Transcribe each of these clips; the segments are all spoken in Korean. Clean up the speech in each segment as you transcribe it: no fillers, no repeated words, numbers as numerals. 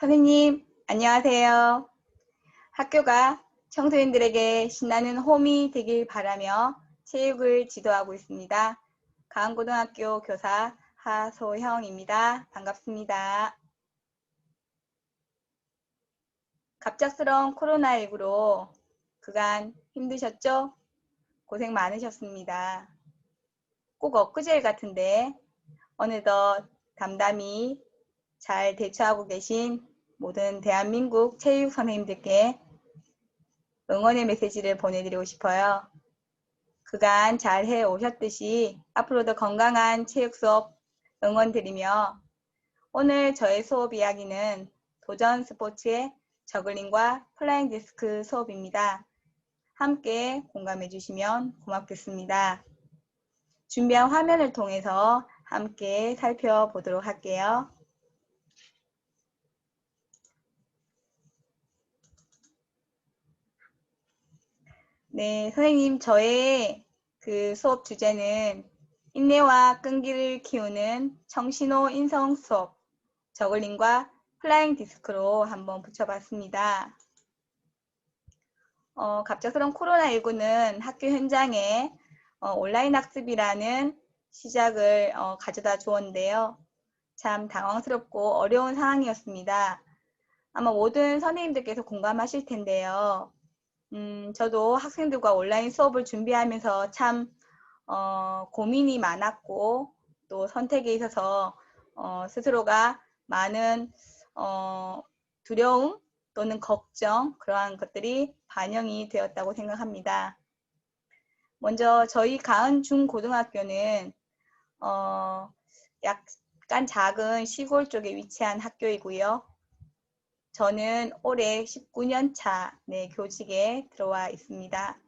선생님, 안녕하세요. 학교가 청소년들에게 신나는 홈이 되길 바라며 체육을 지도하고 있습니다. 가은고등학교 교사 하소형입니다. 반갑습니다. 갑작스러운 코로나19로 그간 힘드셨죠? 고생 많으셨습니다. 꼭 엊그제 같은데 어느덧 담담히 잘 대처하고 계신 모든 대한민국 체육 선생님들께 응원의 메시지를 보내드리고 싶어요. 그간 잘 해오셨듯이 앞으로도 건강한 체육 수업 응원드리며 오늘 저의 수업 이야기는 도전 스포츠의 저글링과 플라잉 디스크 수업입니다. 함께 공감해 주시면 고맙겠습니다. 준비한 화면을 통해서 함께 살펴보도록 할게요. 네, 선생님, 저의 수업 주제는 인내와 끈기를 키우는 청신호 인성 수업, 저글링과 플라잉 디스크로 한번 붙여봤습니다. 갑작스러운 코로나19는 학교 현장에 온라인 학습이라는 시작을 가져다 주었는데요. 참 당황스럽고 어려운 상황이었습니다. 아마 모든 선생님들께서 공감하실 텐데요. 저도 학생들과 온라인 수업을 준비하면서 참 고민이 많았고 또 선택에 있어서 스스로가 많은 두려움 또는 걱정 그러한 것들이 반영이 되었다고 생각합니다. 먼저 저희 가은 중고등학교는 약간 작은 시골 쪽에 위치한 학교이고요. 저는 올해 19년 차 교직에 들어와 있습니다.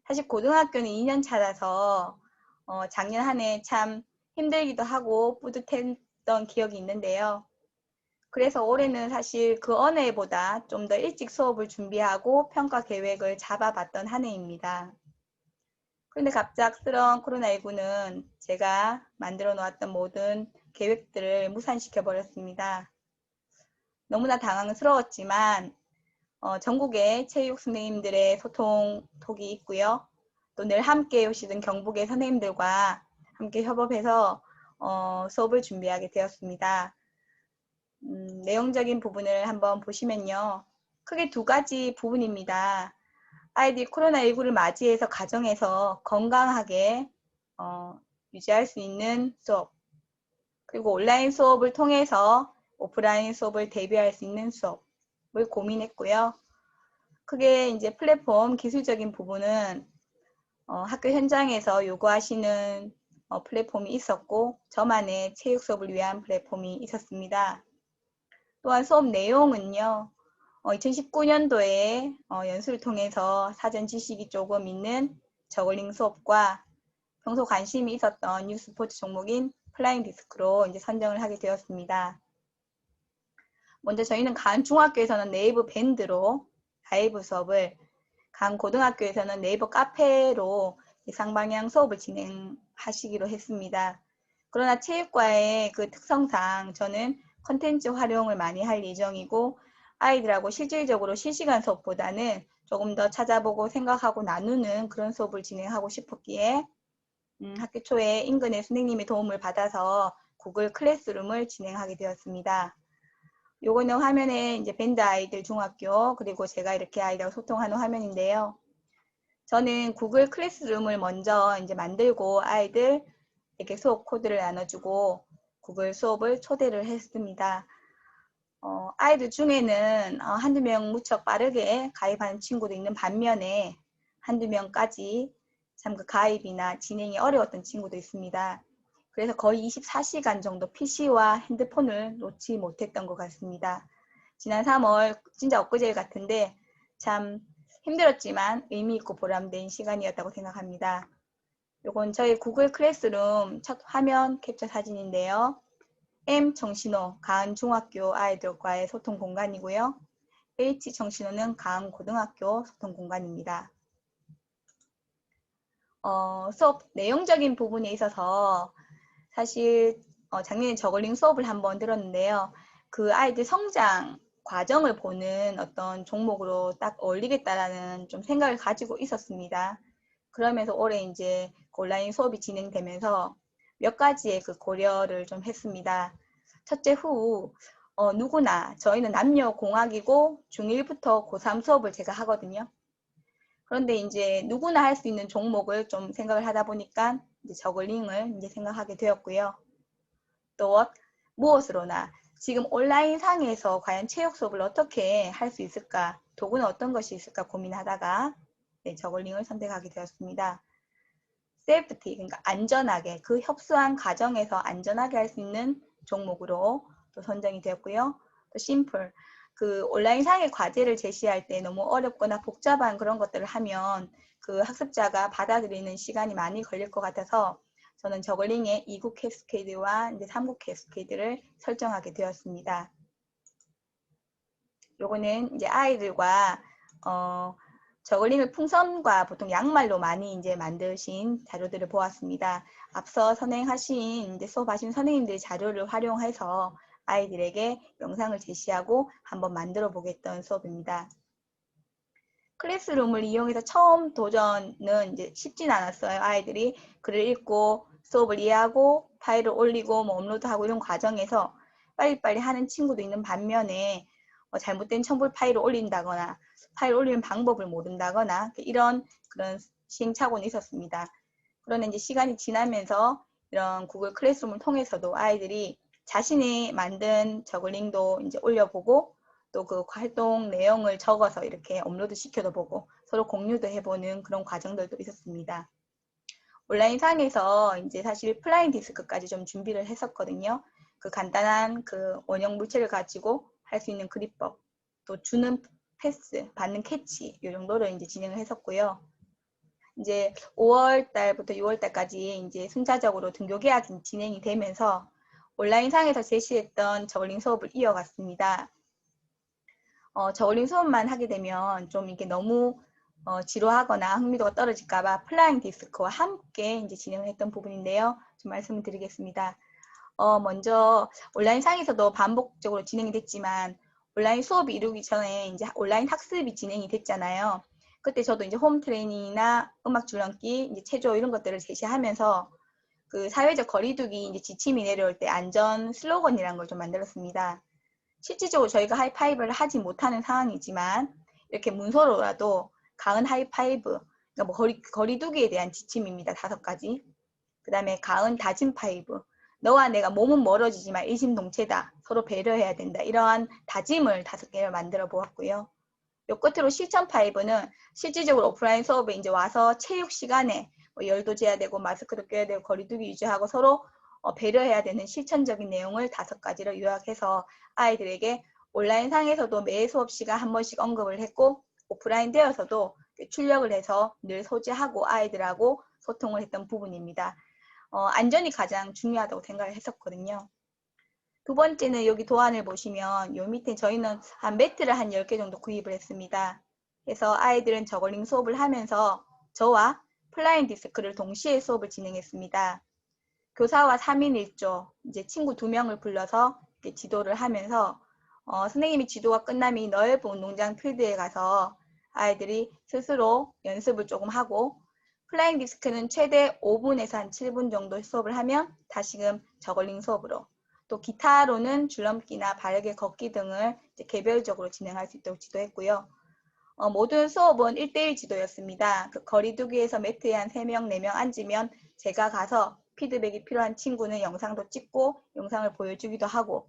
사실 고등학교는 2년 차라서 작년 한 해 참 힘들기도 하고 뿌듯했던 기억이 있는데요. 그래서 올해는 사실 그 어느 해보다 좀 더 일찍 수업을 준비하고 평가 계획을 잡아봤던 한 해입니다. 그런데 갑작스러운 코로나19는 제가 만들어 놓았던 모든 계획들을 무산시켜 버렸습니다. 너무나 당황스러웠지만 전국의 체육 선생님들의 소통톡이 있고요. 또 늘 함께 오시던 경북의 선생님들과 함께 협업해서 수업을 준비하게 되었습니다. 내용적인 부분을 한번 보시면요. 크게 두 가지 부분입니다. 아이들이 코로나19를 맞이해서 가정에서 건강하게 유지할 수 있는 수업, 그리고 온라인 수업을 통해서 오프라인 수업을 대비할 수 있는 수업을 고민했고요. 크게 이제 플랫폼 기술적인 부분은 학교 현장에서 요구하시는 플랫폼이 있었고 저만의 체육 수업을 위한 플랫폼이 있었습니다. 또한 수업 내용은요. 2019년도에 연수를 통해서 사전 지식이 조금 있는 저글링 수업과 평소 관심이 있었던 뉴스포츠 종목인 플라잉 디스크로 이제 선정을 하게 되었습니다. 먼저 저희는 가은 중학교에서는 네이버 밴드로 라이브 수업을, 강 고등학교에서는 네이버 카페로 쌍방향 수업을 진행하시기로 했습니다. 그러나 체육과의 그 특성상 저는 컨텐츠 활용을 많이 할 예정이고 아이들하고 실질적으로 실시간 수업보다는 조금 더 찾아보고 생각하고 나누는 그런 수업을 진행하고 싶었기에 학기 초에 인근의 선생님의 도움을 받아서 구글 클래스룸을 진행하게 되었습니다. 요거는 화면에 이제 밴드 아이들 중학교 그리고 제가 이렇게 아이들하고 소통하는 화면인데요. 저는 구글 클래스룸을 먼저 이제 만들고 아이들에게 수업 코드를 나눠주고 구글 수업을 초대를 했습니다. 아이들 중에는 한두 명 무척 빠르게 가입하는 친구도 있는 반면에 한두 명까지 참 그 가입이나 진행이 어려웠던 친구도 있습니다. 그래서 거의 24시간 정도 PC와 핸드폰을 놓지 못했던 것 같습니다. 지난 3월 진짜 엊그제 같은데 참 힘들었지만 의미 있고 보람된 시간이었다고 생각합니다. 요건 저희 구글 클래스룸 첫 화면 캡처 사진인데요. M 정신호 가은 중학교 아이들과의 소통 공간이고요. H 정신호는 가은 고등학교 소통 공간입니다. 수업 내용적인 부분에 있어서 사실 작년에 저글링 수업을 한번 들었는데요. 그 아이들 성장 과정을 보는 어떤 종목으로 딱 어울리겠다라는 좀 생각을 가지고 있었습니다. 그러면서 올해 이제 온라인 수업이 진행되면서 몇 가지의 그 고려를 좀 했습니다. 첫째 누구나 저희는 남녀공학이고 중1부터 고3 수업을 제가 하거든요. 그런데 이제 누구나 할 수 있는 종목을 좀 생각을 하다 보니까 이제 저글링을 이제 생각하게 되었고요. 또 무엇으로나 지금 온라인 상에서 과연 체육 수업을 어떻게 할 수 있을까, 도구는 어떤 것이 있을까 고민하다가 네, 저글링을 선택하게 되었습니다. 세이프티, 그러니까 안전하게 그 협소한 과정에서 안전하게 할 수 있는 종목으로 또 선정이 되었고요. 또 심플, 그 온라인 상의 과제를 제시할 때 너무 어렵거나 복잡한 그런 것들을 하면 그 학습자가 받아들이는 시간이 많이 걸릴 것 같아서 저는 저글링의 2국 캐스케이드와 이제 3국 캐스케이드를 설정하게 되었습니다. 요거는 이제 아이들과 저글링을 풍선과 보통 양말로 많이 이제 만드신 자료들을 보았습니다. 앞서 선행하신 이제 수업하신 선생님들의 자료를 활용해서 아이들에게 영상을 제시하고 한번 만들어 보겠던 수업입니다. 클래스룸을 이용해서 처음 도전은 이제 쉽진 않았어요. 아이들이 글을 읽고 수업을 이해하고 파일을 올리고 뭐 업로드하고 이런 과정에서 빨리빨리 하는 친구도 있는 반면에 잘못된 첨부 파일을 올린다거나 파일 올리는 방법을 모른다거나 이런 그런 시행착오는 있었습니다. 그러나 이제 시간이 지나면서 이런 구글 클래스룸을 통해서도 아이들이 자신이 만든 저글링도 이제 올려보고 또 그 활동 내용을 적어서 이렇게 업로드 시켜도 보고 서로 공유도 해보는 그런 과정들도 있었습니다. 온라인 상에서 이제 사실 플라잉 디스크까지 좀 준비를 했었거든요. 그 간단한 그 원형 물체를 가지고 할 수 있는 그립법, 또 주는 패스, 받는 캐치 이 정도를 이제 진행을 했었고요. 이제 5월 달부터 6월 달까지 이제 순차적으로 등교 계약이 진행이 되면서 온라인 상에서 제시했던 저글링 수업을 이어갔습니다. 저울링 수업만 하게 되면 좀 이게 너무 지루하거나 흥미도가 떨어질까봐 플라잉 디스크와 함께 이제 진행을 했던 부분인데요. 좀 말씀을 드리겠습니다. 먼저 온라인 상에서도 반복적으로 진행이 됐지만 온라인 수업이 이루기 전에 이제 온라인 학습이 진행이 됐잖아요. 그때 저도 이제 홈 트레이닝이나 음악 줄넘기, 이제 체조 이런 것들을 제시하면서 그 사회적 거리두기 이제 지침이 내려올 때 안전 슬로건이라는 걸 좀 만들었습니다. 실질적으로 저희가 하이파이브를 하지 못하는 상황이지만 이렇게 문서로라도 가은 하이파이브, 그러니까 뭐 거리두기에 대한 지침입니다. 5가지. 그 다음에 가은 다짐 파이브, 너와 내가 몸은 멀어지지만 일심동체다. 서로 배려해야 된다. 이러한 다짐을 5개를 만들어 보았고요. 요 끝으로 실천 파이브는 실질적으로 오프라인 수업에 이제 와서 체육 시간에 뭐 열도 재야 되고 마스크도 껴야 되고 거리두기 유지하고 서로 배려해야 되는 실천적인 내용을 5가지로 요약해서 아이들에게 온라인 상에서도 매 수업 시간 한 번씩 언급을 했고 오프라인 되어서도 출력을 해서 늘 소지하고 아이들하고 소통을 했던 부분입니다. 안전이 가장 중요하다고 생각을 했었거든요. 두 번째는 여기 도안을 보시면 요 밑에 저희는 한 매트를 한 10개 정도 구입을 했습니다. 그래서 아이들은 저글링 수업을 하면서 저와 플라잉 디스크를 동시에 수업을 진행했습니다. 교사와 3인 1조, 이제 친구 2명을 불러서 지도를 하면서 선생님이 지도가 끝나면 이 넓은 운동장 필드에 가서 아이들이 스스로 연습을 조금 하고 플라잉 디스크는 최대 5분에서 한 7분 정도 수업을 하면 다시금 저글링 수업으로 또 기타로는 줄넘기나 바르게 걷기 등을 이제 개별적으로 진행할 수 있도록 지도했고요. 모든 수업은 1대1 지도였습니다. 그 거리두기에서 매트에 한 3명, 4명 앉으면 제가 가서 피드백이 필요한 친구는 영상도 찍고 영상을 보여주기도 하고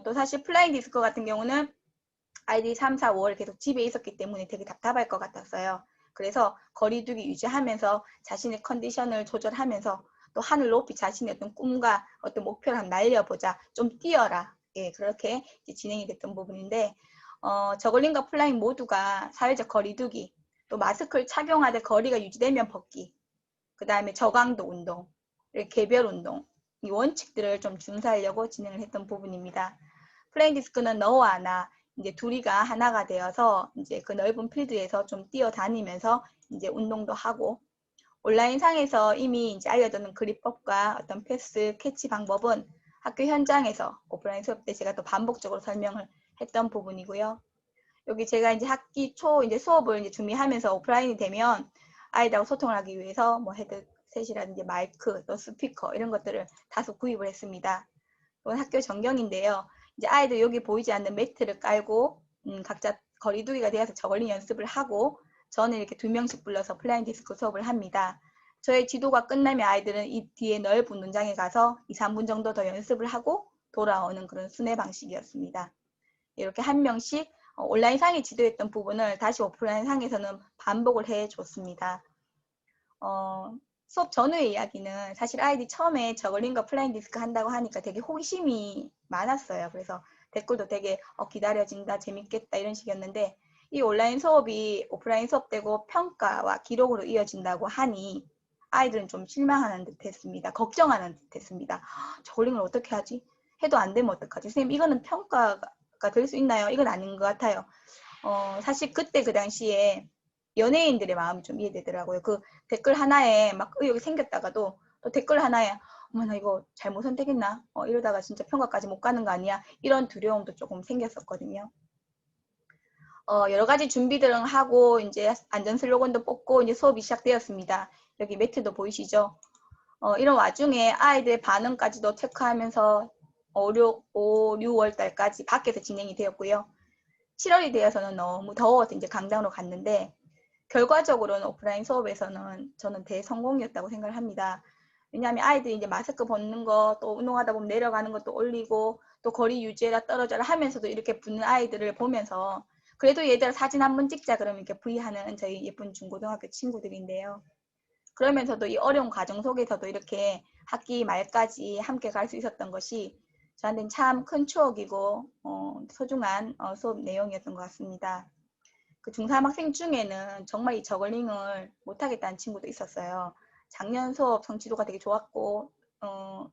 또 사실 플라잉 디스크 같은 경우는 아이들이 3, 4, 5월 계속 집에 있었기 때문에 되게 답답할 것 같았어요. 그래서 거리두기 유지하면서 자신의 컨디션을 조절하면서 또 하늘 높이 자신의 어떤 꿈과 어떤 목표를 한번 날려보자. 좀 뛰어라. 예, 그렇게 진행이 됐던 부분인데 저글링과 플라잉 모두가 사회적 거리두기, 또 마스크를 착용하되 거리가 유지되면 벗기, 그 다음에 저강도 운동, 개별 운동, 이 원칙들을 좀 준수하려고 진행을 했던 부분입니다. 플레잉 디스크는 너와 나, 이제 둘이가 하나가 되어서 이제 그 넓은 필드에서 좀 뛰어다니면서 이제 운동도 하고, 온라인 상에서 이미 이제 알려두는 그립법과 어떤 패스, 캐치 방법은 학교 현장에서 오프라인 수업 때 제가 또 반복적으로 설명을 했던 부분이고요. 여기 제가 이제 학기 초 이제 수업을 이제 준비하면서 오프라인이 되면 아이들하고 소통을 하기 위해서 뭐 헤드셋이라든지 마이크, 또 스피커 이런 것들을 다소 구입을 했습니다. 이건 학교 전경인데요. 이제 아이들 여기 보이지 않는 매트를 깔고 각자 거리두기가 되어서 저걸링 연습을 하고 저는 이렇게 2명씩 불러서 플라잉 디스크 수업을 합니다. 저의 지도가 끝나면 아이들은 이 뒤에 넓은 논장에 가서 2, 3분 정도 더 연습을 하고 돌아오는 그런 순회 방식이었습니다. 이렇게 한 명씩 온라인 상에 지도했던 부분을 다시 오프라인 상에서는 반복을 해줬습니다. 수업 전후의 이야기는 사실 아이들이 처음에 저글링과 플라잉 디스크 한다고 하니까 되게 호기심이 많았어요. 그래서 댓글도 되게 기다려진다, 재밌겠다 이런 식이었는데 이 온라인 수업이 오프라인 수업 되고 평가와 기록으로 이어진다고 하니 아이들은 좀 실망하는 듯 했습니다. 걱정하는 듯 했습니다. 저글링을 어떻게 하지? 해도 안 되면 어떡하지? 선생님 이거는 평가가 될 수 있나요? 이건 아닌 것 같아요. 사실 그때 그 당시에 연예인들의 마음이 좀 이해되더라고요. 그 댓글 하나에 막 의욕이 생겼다가도 또 댓글 하나에 어머 나 이거 잘못 선택했나? 이러다가 진짜 평가까지 못 가는 거 아니야? 이런 두려움도 조금 생겼었거든요. 여러 가지 준비들을 하고 이제 안전 슬로건도 뽑고 이제 수업이 시작되었습니다. 여기 매트도 보이시죠? 이런 와중에 아이들의 반응까지도 체크하면서 5, 6월 달까지 밖에서 진행이 되었고요. 7월이 되어서는 너무 더워서 이제 강당으로 갔는데 결과적으로는 오프라인 수업에서는 저는 대성공이었다고 생각을 합니다. 왜냐하면 아이들이 이제 마스크 벗는 거 또 운동하다 보면 내려가는 것도 올리고 또 거리 유지해라 떨어져라 하면서도 이렇게 붙는 아이들을 보면서 그래도 얘들아 사진 한번 찍자 그러면 이렇게 V하는 저희 예쁜 중고등학교 친구들인데요. 그러면서도 이 어려운 과정 속에서도 이렇게 학기 말까지 함께 갈 수 있었던 것이 저한테는 참 큰 추억이고 소중한 수업 내용이었던 것 같습니다. 그 중3 학생 중에는 정말 이 저글링을 못하겠다는 친구도 있었어요. 작년 수업 성취도가 되게 좋았고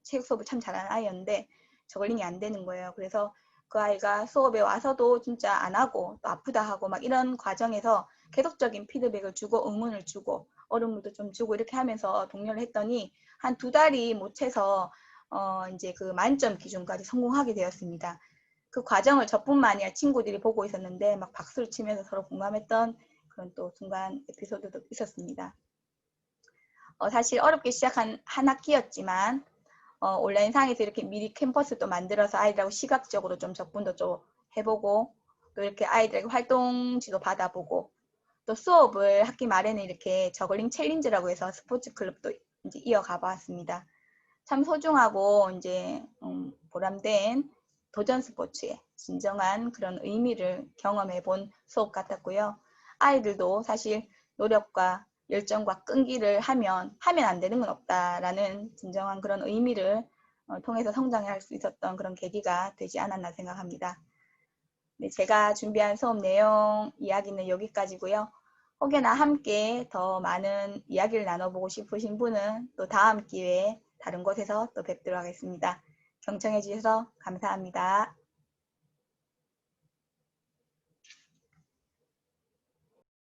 체육 수업을 참 잘하는 아이였는데 저글링이 안 되는 거예요. 그래서 그 아이가 수업에 와서도 진짜 안 하고 또 아프다 하고 막 이런 과정에서 계속적인 피드백을 주고 응원을 주고 얼음물도 좀 주고 이렇게 하면서 독려를 했더니 한 2달이 못 채서 이제 그 만점 기준까지 성공하게 되었습니다. 그 과정을 저뿐만 아니라 친구들이 보고 있었는데 막 박수를 치면서 서로 공감했던 그런 또 순간 에피소드도 있었습니다. 사실 어렵게 시작한 한 학기였지만 온라인 상에서 이렇게 미리 캠퍼스도 만들어서 아이들하고 시각적으로 좀 접근도 좀 해보고 또 이렇게 아이들에게 활동지도 받아보고 또 수업을 학기 말에는 이렇게 저글링 챌린지라고 해서 스포츠 클럽도 이제 이어가 봤습니다. 참 소중하고 이제 보람된 도전 스포츠의 진정한 그런 의미를 경험해 본 수업 같았고요. 아이들도 사실 노력과 열정과 끈기를 하면 안 되는 건 없다라는 진정한 그런 의미를 통해서 성장할 수 있었던 그런 계기가 되지 않았나 생각합니다. 네, 제가 준비한 수업 내용 이야기는 여기까지고요. 혹여나 함께 더 많은 이야기를 나눠보고 싶으신 분은 또 다음 기회에 다른 곳에서 또 뵙도록 하겠습니다. 경청해 주셔서 감사합니다.